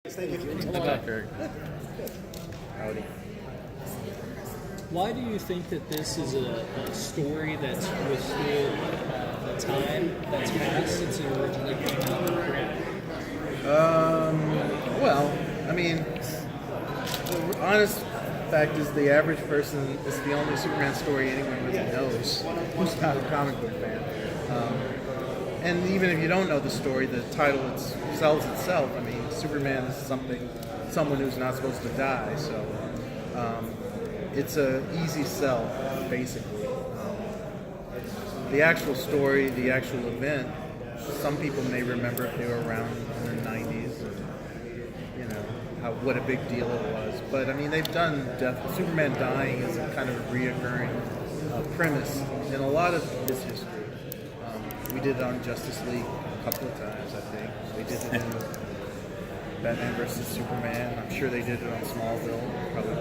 Thank you. Hello. Howdy. Why do you think that this is a story that's withstood the time that's passed since it originally came out in print? Well, I mean, the honest fact is the average person is the only Superman story anyone really knows who's not a comic book fan. And even if you don't know the story, the title sells itself. I mean, Superman is someone who's not supposed to die, so it's a easy sell, basically. The actual story, the actual event, some people may remember if they were around in the 90s, you know, what a big deal it was. But I mean, they've done Superman dying is a kind of a reoccurring premise in a lot of his history. We did it on Justice League a couple of times, I think. We did it in Batman vs. Superman. I'm sure they did it on Smallville, probably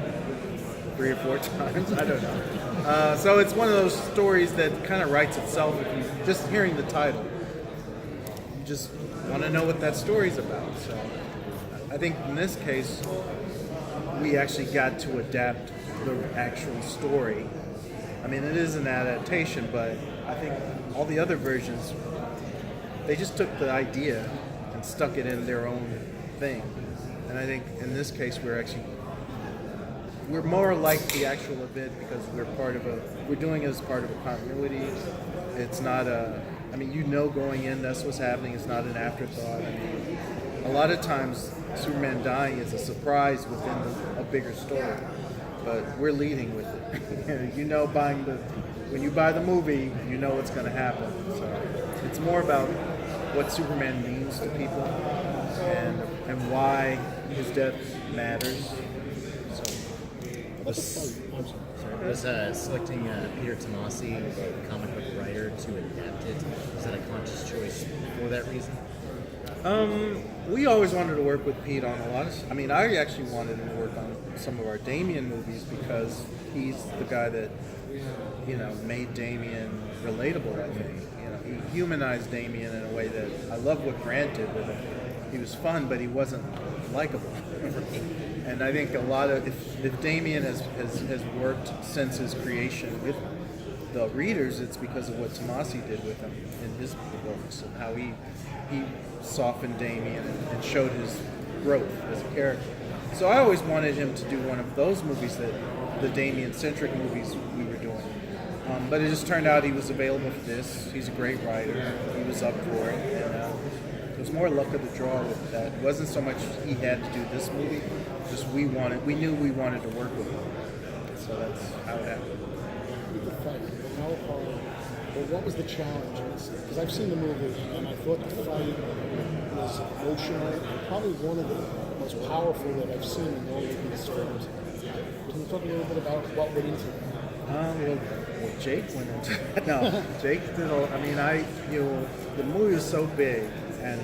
3 or 4 times. I don't know. So it's one of those stories that kind of writes itself. If you just hearing the title, you just want to know what that story's about. So I think in this case, we actually got to adapt the actual story. I mean, it is an adaptation, but I think all the other versions, they just took the idea and stuck it in their own thing. And I think in this case, we're more like the actual event because we're doing it as part of a continuity. It's not going in, that's what's happening. It's not an afterthought. I mean, a lot of times Superman dying is a surprise within a bigger story, but we're leading with it. When you buy the movie, you know what's going to happen. So it's more about what Superman means to people and why his death matters. Was selecting Peter Tomasi, the comic book writer, to adapt it, was that a conscious choice for that reason? We always wanted to work with Pete on a lot of. I mean, I actually wanted him to work on some of our Damian movies because he's the guy that made Damian relatable. I think he humanized Damian in a way that I love what Grant did with him. He was fun, but he wasn't likable. And I think a lot of if Damian has worked since his creation with the readers, it's because of what Tomasi did with him in his books and how he softened Damian and showed his growth as a character. So I always wanted him to do one of those movies, the Damian-centric movies we were doing. But it just turned out he was available for this. He's a great writer. He was up for it. And it was more luck of the draw with that. It wasn't so much he had to do this movie, just we knew we wanted to work with him. So that's how it happened. With the fight, what was the challenge? Because I've seen the movie, and I thought the fight was emotional, and probably one of the most powerful that I've seen in all of these films. Can you talk a little bit about what went into it? Well, Jake went into it. No, Jake did. The movie was so big, and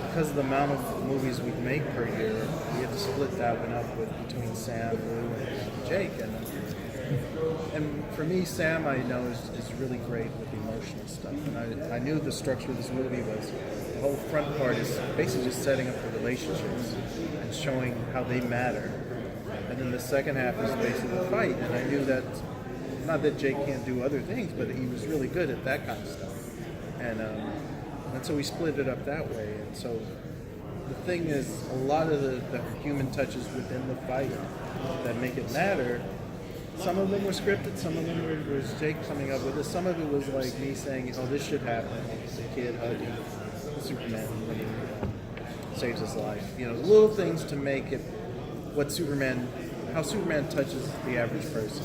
because of the amount of movies we make per year, we had to split that one up between Sam, Lou, and Jake. And for me, Sam, I know is really great with the emotional stuff. And I knew the structure of this movie was the whole front part is basically just setting up the relationships and showing how they matter. And then the second half is basically the fight. And I knew that, not that Jake can't do other things, but he was really good at that kind of stuff. And so we split it up that way. And so the thing is, a lot of the human touches within the fight that make it matter, some of them were scripted, some of them was Jake coming up with it. Some of it was like me saying, this should happen. The kid hugging Superman when he saves his life. Little things to make it how Superman touches the average person,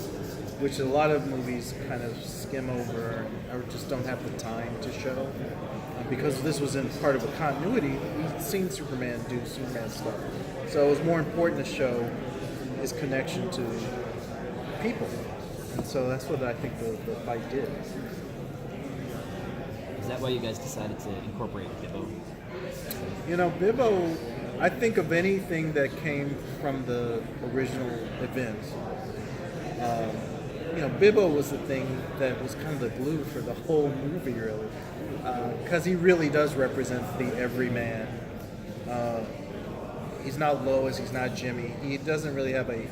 which a lot of movies kind of skim over or just don't have the time to show. Because this was in part of a continuity, we've seen Superman do Superman stuff. So it was more important to show his connection to people. And so that's what I think the fight did. Is that why you guys decided to incorporate Bibbo? Bibbo, I think of anything that came from the original events. Bibbo was the thing that was kind of the glue for the whole movie, really. Because he really does represent the everyman. he's not Lois, he's not Jimmy. He doesn't really have a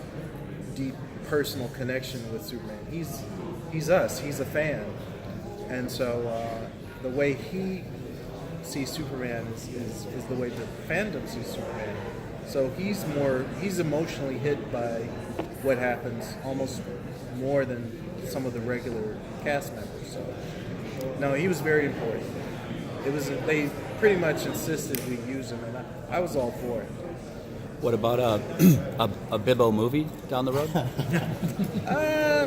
deep personal connection with Superman. He's us. He's a fan, and so the way he sees Superman is the way the fandom sees Superman. So he's emotionally hit by what happens almost more than some of the regular cast members. So no, he was very important. They pretty much insisted we use him, and I was all for it. What about a Bibbo movie down the road?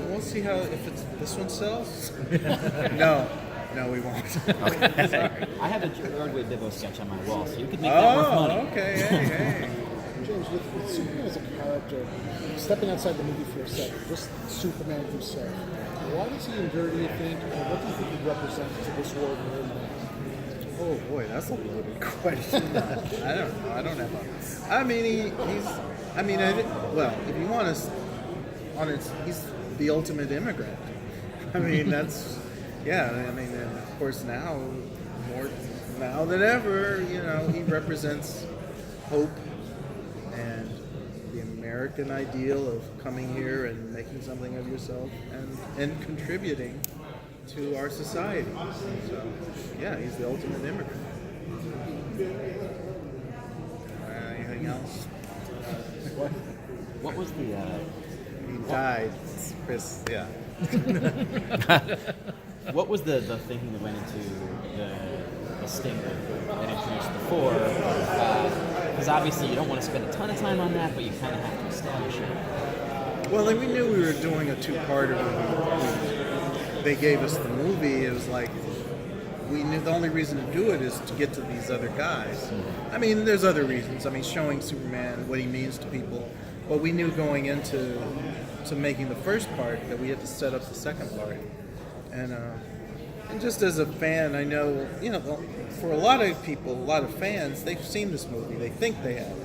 We'll see if this one sells. No, we won't. I have a Broadway Bibbo sketch on my wall, so you could make that worth money. Okay, hey. James, with Superman as a character, stepping outside the movie for a second, just Superman himself, why does he endure, do you think, and what do you think he represents to this world we're in now? Oh boy, that's a loaded question. I don't know. I don't have a. I mean, if you want to, he's the ultimate immigrant. I mean, that's, yeah. I mean, and of course now, more now than ever, he represents hope and the American ideal of coming here and making something of yourself and contributing to our society. So, yeah, he's the ultimate immigrant. Anything else? What was the... He died. Chris, yeah. What was the thinking that went into the stinger that introduced the four? Because obviously you don't want to spend a ton of time on that, but you kind of have to establish it. Well, like, we knew we were doing a two-parter when they gave us the movie. It was like, we knew the only reason to do it is to get to these other guys. I mean, there's other reasons. I mean, showing Superman, what he means to people. But we knew going into making the first part that we had to set up the second part. And just as a fan, I know, for a lot of people, a lot of fans, they've seen this movie. They think they have.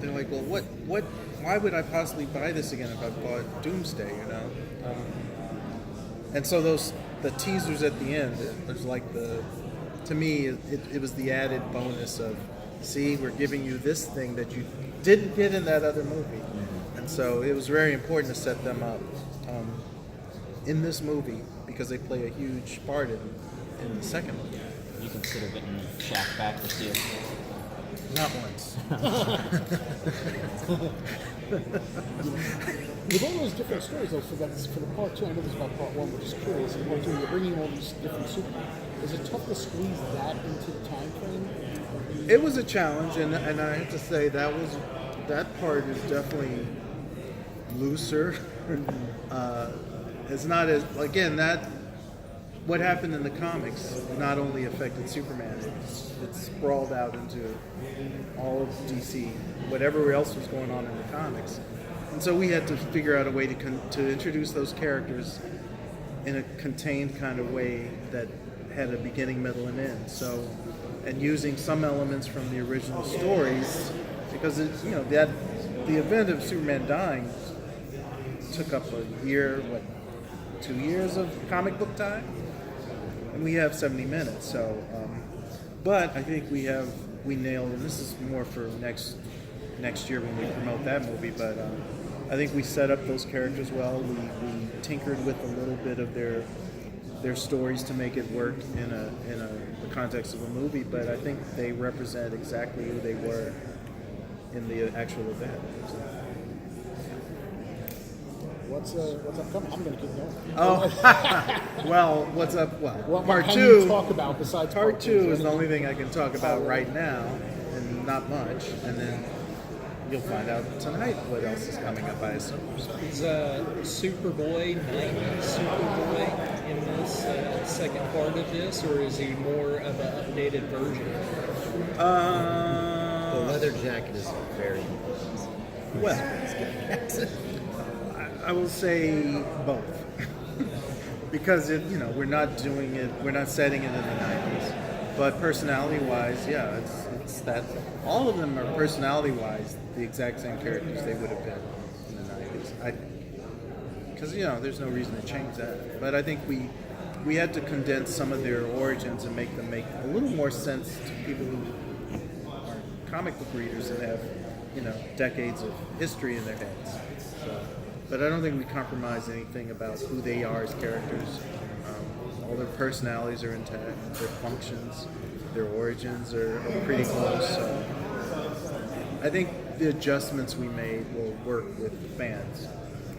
They're like, well, why would I possibly buy this again if I bought Doomsday, And so the teasers at the end, it was like to me, it was the added bonus of, see, we're giving you this thing that you didn't get in that other movie. And so it was very important to set them up in this movie because they play a huge part in the second movie. You consider getting Shaq back this year? Not once. With all those different stories, though, for the part two, I know this is about part one, but just curious, in part two, you're bringing all these different Supermen. Is it tough to squeeze that into the time frame? It was a challenge, and I have to say that part is definitely looser. It's not as, again, that what happened in the comics not only affected Superman, it sprawled out into all of DC, whatever else was going on in the comics. And so we had to figure out a way to introduce those characters in a contained kind of way that had a beginning, middle, and end. So, and using some elements from the original stories, because the event of Superman dying took up a year, 2 years of comic book time, and we have 70 minutes. So, but I think we nailed, and this is more for next year when we promote that movie. But I think we set up those characters well. We tinkered with a little bit of their stories to make it work in the context of a movie. But I think they represent exactly who they were in the actual event. What's upcoming? I'm going to keep going. Oh, well, what's up? Well, What part can two. you talk about besides Part two is any- the only thing I can talk about right now, and not much. And then you'll find out tonight what else is coming up, I assume. Is Superboy, 90s Superboy, in this second part of this, or is he more of an updated version? The leather jacket is very important. Well, I will say both, because we're not doing it, we're not setting it in the 90s, but personality-wise, yeah, it's that all of them are personality-wise the exact same characters they would have been in the 90s. Because there's no reason to change that, but I think we had to condense some of their origins and make them make a little more sense to people who are comic book readers and have, decades of history in their heads. So, but I don't think we compromise anything about who they are as characters. All their personalities are intact, their functions, their origins are pretty close. So I think the adjustments we made will work with the fans.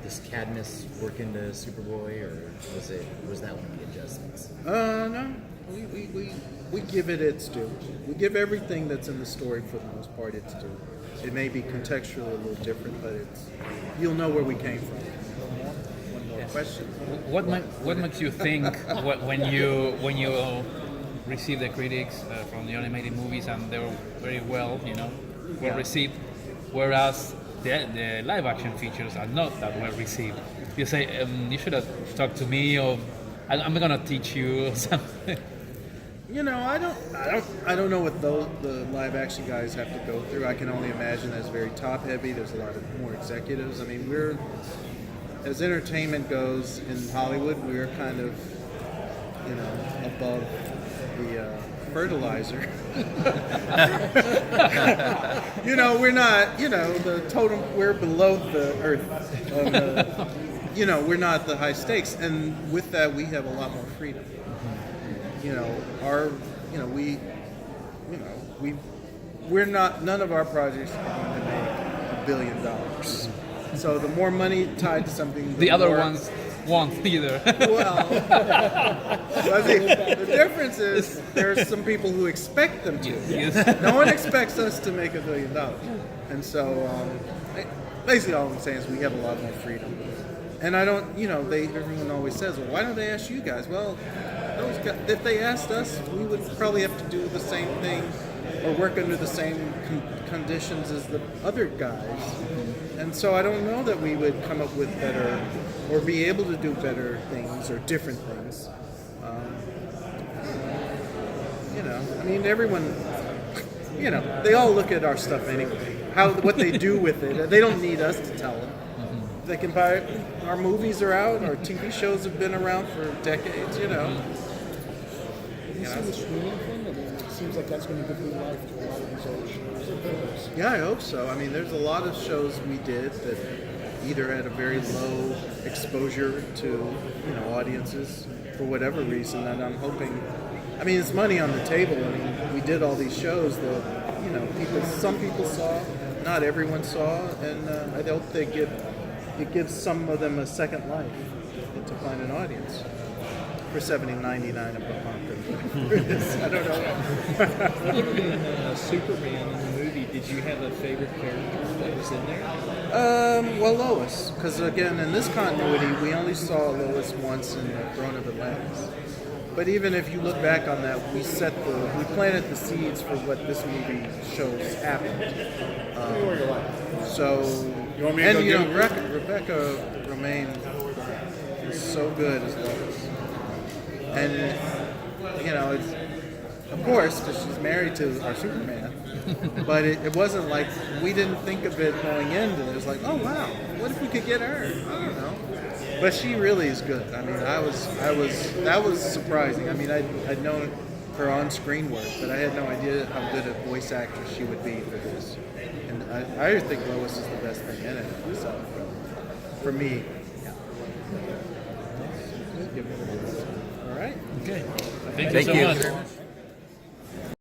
Does Cadmus work into Superboy, or was that one of the adjustments? No. We give it its due. We give everything that's in the story for the most part its due. It may be contextually a little different, but you'll know where we came from. One more question. What makes you think when you receive the critics from the animated movies and they were very well received, whereas the live action features are not that well received? You say you should have talked to me, or I'm gonna teach you or something. I don't know what the live action guys have to go through. I can only imagine that's very top heavy. There's a lot of more executives. I mean, as entertainment goes in Hollywood, we're kind of, above the fertilizer. We're not, the totem, we're below the earth. We're not the high stakes. And with that, we have a lot more freedom. We're not, none of our projects are going to make $1 billion. So the more money tied to something, The other ones won't either. Well, the difference is there's some people who expect them to. Yes. No one expects us to make $1 billion. And so, basically all I'm saying is we have a lot more freedom. And I don't, everyone always says, well, why don't they ask you guys? Well, those guys, if they asked us, we would probably have to do the same thing or work under the same conditions as the other guys. And so I don't know that we would come up with better or be able to do better things or different things. Everyone, they all look at our stuff anyway. What they do with it, they don't need us to tell them. They can buy it. Our movies are out. Our TV shows have been around for decades. Have you seen the streaming thing? I mean, it seems like that's going to give new life to a lot of these old shows and films. Yeah, I hope so. I mean, there's a lot of shows we did that either had a very low exposure to audiences for whatever reason, and I'm hoping. I mean, it's money on the table. I mean, we did all these shows that some people saw, not everyone saw, and I hope it gives some of them a second life to find an audience for $70.99 a month. I don't know. Other than Superman in the movie, did you have a favorite character that was in there? Well, Lois, because again, in this continuity, we only saw Lois once in the Throne of Atlantis. But even if you look back on that, we planted the seeds for what this movie shows happened. Rebecca Romaine is so good as Lois. And, it's, of course, because she's married to our Superman. But it wasn't like, we didn't think of it going into it. It was like, oh, wow, what if we could get her? I don't know. But she really is good. I mean, that was surprising. I mean, I'd known her on-screen work, but I had no idea how good a voice actress she would be for this. And I think Lois is the best thing in it myself. For me. Yeah. All right. Okay. Thank you so much.